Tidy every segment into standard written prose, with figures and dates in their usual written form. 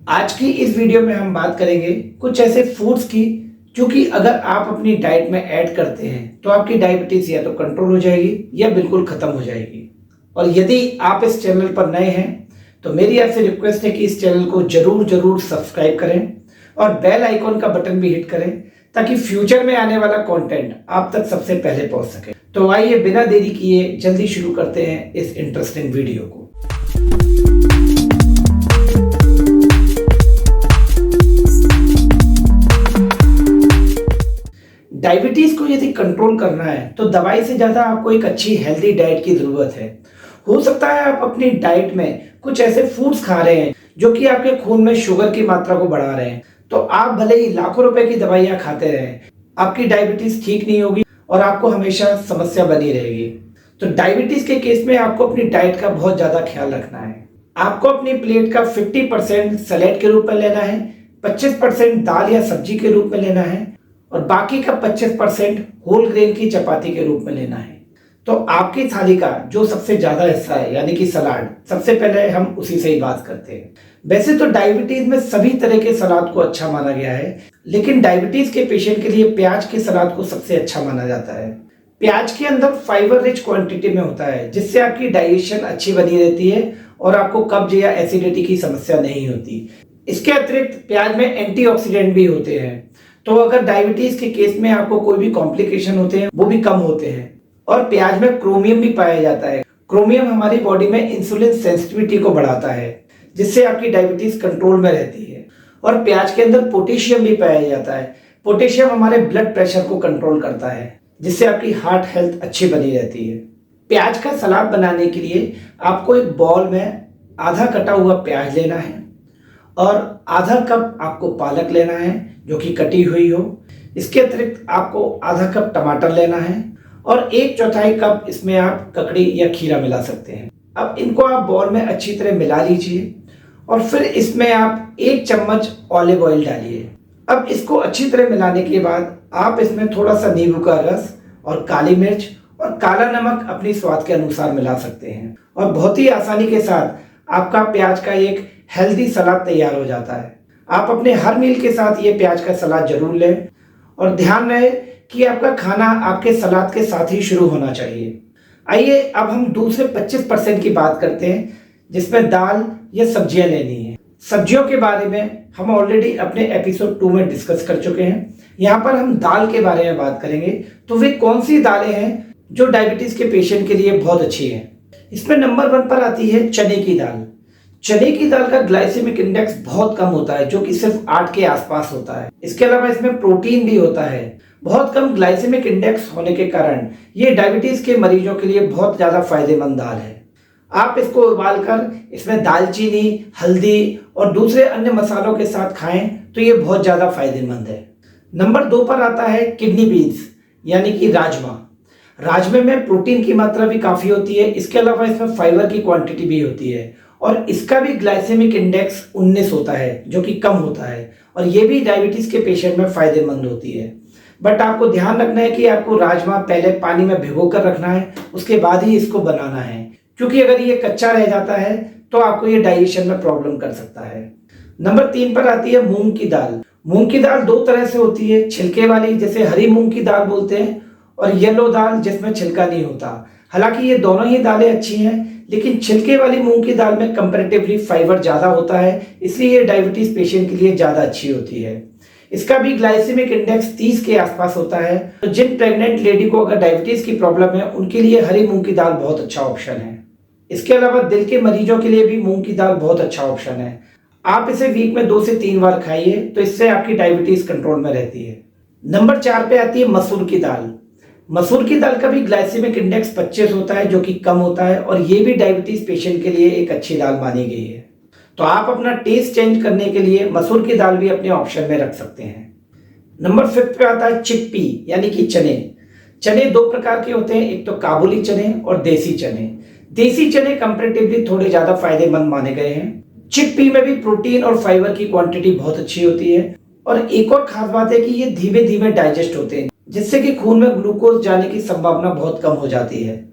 आज की इस वीडियो में हम बात करेंगे कुछ ऐसे फूड्स की जो कि अगर आप अपनी डाइट में ऐड करते हैं तो आपकी डायबिटीज या तो कंट्रोल हो जाएगी या बिल्कुल खत्म हो जाएगी। और यदि आप इस चैनल पर नए हैं तो मेरी आपसे रिक्वेस्ट है कि इस चैनल को जरूर जरूर सब्सक्राइब करें और बेल आइकॉन का बटन भी हिट करें ताकि फ्यूचर में आने वाला कंटेंट आप तक सबसे पहले पहुंच सके। तो आइए बिना देरी किए जल्दी शुरू करते हैं इस इंटरेस्टिंग वीडियो को। डायबिटीज को यदि कंट्रोल करना है तो दवाई से ज्यादा आपको एक अच्छी हेल्दी डाइट की जरूरत है। हो सकता है आप अपनी डाइट में कुछ ऐसे फूड्स खा रहे हैं जो कि आपके खून में शुगर की मात्रा को बढ़ा रहे हैं, तो आप भले ही लाखों रुपए की दवाइयां खाते रहें, आपकी डायबिटीज ठीक नहीं होगी और आपको हमेशा समस्या बनी रहेगी। तो डायबिटीज के केस में आपको अपनी डाइट का बहुत ज्यादा ख्याल रखना है। आपको अपनी प्लेट का 50% सैलेड के रूप में लेना है, 25% दाल या सब्जी के रूप में लेना है और बाकी का 25% होल ग्रेन की चपाती के रूप में लेना है। तो आपकी थाली का जो सबसे ज्यादा हिस्सा है यानी कि सलाद, सबसे पहले हम उसी से ही बात करते हैं। वैसे तो डायबिटीज में सभी तरह के सलाद को अच्छा माना गया है, लेकिन डायबिटीज के पेशेंट के लिए प्याज के सलाद को सबसे अच्छा माना जाता है। प्याज के अंदर फाइबर रिच क्वांटिटी में होता है जिससे आपकी डाइजेशन अच्छी बनी रहती है और आपको कब्ज या एसिडिटी की समस्या नहीं होती। इसके अतिरिक्त प्याज में एंटीऑक्सीडेंट भी होते हैं, तो अगर डायबिटीज के केस में आपको कोई भी कॉम्प्लिकेशन होते हैं वो भी कम होते हैं। और प्याज में क्रोमियम भी पाया जाता है। क्रोमियम हमारी बॉडी में इंसुलिन सेंसिटिविटी को बढ़ाता है जिससे आपकी डायबिटीज कंट्रोल में रहती है। और प्याज के अंदर पोटेशियम भी पाया जाता है। पोटेशियम हमारे ब्लड प्रेशर को कंट्रोल करता है जिससे आपकी हार्ट हेल्थ अच्छी बनी रहती है। प्याज का सलाद बनाने के लिए आपको एक बाउल में आधा कटा हुआ प्याज लेना है और आधा कप आपको पालक लेना है जो कि कटी हुई हो। इसके अतिरिक्त आपको आधा कप टमाटर लेना है और 1/4 कप इसमें आप ककड़ी या खीरा मिला सकते हैं। अब इनको आप बाउल में अच्छी तरह मिला लीजिए और फिर इसमें आप 1 चम्मच ऑलिव ऑयल डालिए। अब इसको अच्छी तरह मिलाने के बाद आप इसमें थोड़ा सा नींबू का रस और काली मिर्च और काला नमक अपनी स्वाद के अनुसार मिला सकते हैं और बहुत ही आसानी के साथ आपका प्याज का एक हेल्दी सलाद तैयार हो जाता है। आप अपने हर मील के साथ ये प्याज का सलाद जरूर लें और ध्यान रहे कि आपका खाना आपके सलाद के साथ ही शुरू होना चाहिए। आइए अब हम दूसरे 25% की बात करते हैं जिसमें दाल या सब्जियां लेनी है। सब्जियों के बारे में हम ऑलरेडी अपने एपिसोड 2 में डिस्कस कर चुके हैं। यहाँ पर हम दाल के बारे में बात करेंगे। तो वे कौन सी दालें हैं जो डायबिटीज के पेशेंट के लिए बहुत अच्छी है। इसमें नंबर 1 पर आती है चने की दाल। चने की दाल का ग्लाइसेमिक इंडेक्स बहुत कम होता है जो कि सिर्फ 8 के आसपास होता है। इसके अलावा इसमें प्रोटीन भी होता है। बहुत कम ग्लाइसेमिक इंडेक्स होने के कारण ये डायबिटीज के मरीजों के लिए बहुत ज्यादा फायदेमंद दाल है। आप इसको उबालकर इसमें दालचीनी, हल्दी और दूसरे अन्य मसालों के साथ खाएं तो ये बहुत ज्यादा फायदेमंद है। नंबर 2 पर आता है किडनी बीन्स यानी कि राजमा। राजमे में प्रोटीन की मात्रा भी काफी होती है। इसके अलावा इसमें फाइबर की क्वांटिटी भी होती है और इसका भी ग्लाइसेमिक इंडेक्स 19 होता है जो कि कम होता है और ये भी डायबिटीज के पेशेंट में फायदेमंद होती है। बट आपको ध्यान रखना है कि आपको राजमा पहले पानी में भिगो कर रखना है, उसके बाद ही इसको बनाना है, क्योंकि अगर ये कच्चा रह जाता है तो आपको ये डाइजेशन में प्रॉब्लम कर सकता है। नंबर 3 पर आती है मूंग की दाल। मूंग की दाल 2 तरह से होती है, छिलके वाली जिसे हरी मूंग की दाल बोलते हैं और येलो दाल जिसमें छिलका नहीं होता। हालांकि ये दोनों ही दालें अच्छी हैं, लेकिन छिलके वाली मूंग की दाल में कंपैरेटिवली फाइबर ज्यादा होता है, इसलिए ये डायबिटीज पेशेंट के लिए ज्यादा अच्छी होती है। इसका भी ग्लाइसेमिक इंडेक्स 30 के आसपास होता है। तो जिन प्रेग्नेंट लेडी को अगर डायबिटीज की प्रॉब्लम है उनके लिए हरी मूंग की दाल बहुत अच्छा ऑप्शन है। इसके अलावा दिल के मरीजों के लिए भी मूंग की दाल बहुत अच्छा ऑप्शन है। आप इसे वीक में 2 से 3 बार खाइए तो इससे आपकी डायबिटीज कंट्रोल में रहती है। नंबर 4 पे आती है मसूर की दाल। मसूर की दाल का भी ग्लाइसेमिक इंडेक्स 25 होता है जो कि कम होता है और ये भी डायबिटीज पेशेंट के लिए एक अच्छी दाल मानी गई है। तो आप अपना टेस्ट चेंज करने के लिए मसूर की दाल भी अपने ऑप्शन में रख सकते हैं। नंबर 5 पे आता है चिकपी यानी कि चने। चने 2 प्रकार के होते हैं, एक तो काबुली चने और देसी चने। देसी चने कंपैरेटिवली थोड़े ज्यादा फायदेमंद माने गए हैं। चिकपी में भी प्रोटीन और फाइबर की क्वांटिटी बहुत अच्छी होती है और एक और खास बात है कि ये धीमे धीमे डाइजेस्ट होते हैं जिससे कि खून में ग्लूकोज जाने की संभावना बहुत कम हो जाती है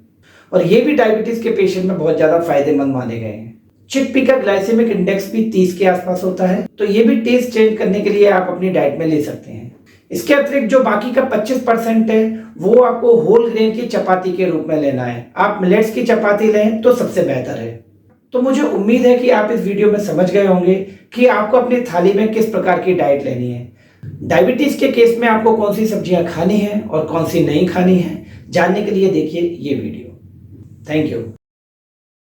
और ये भी डायबिटीज के पेशेंट में बहुत ज्यादा फायदेमंद माने गए हैं। चिकपी का ग्लाइसेमिक इंडेक्स भी 30 के आसपास होता है, तो ये भी टेस्ट चेंज करने के लिए आप अपनी डाइट में ले सकते हैं। इसके अतिरिक्त जो बाकी का 25% है वो आपको होल ग्रेन की चपाती के रूप में लेना है। आप मिलेट्स की चपाती लें तो सबसे बेहतर है। तो मुझे उम्मीद है कि आप इस वीडियो में समझ गए होंगे कि आपको अपनी थाली में किस प्रकार की डाइट लेनी है। डायबिटीज के केस में आपको कौन सी सब्जियां खानी है और कौन सी नहीं खानी है, जानने के लिए देखिए ये वीडियो। Thank you.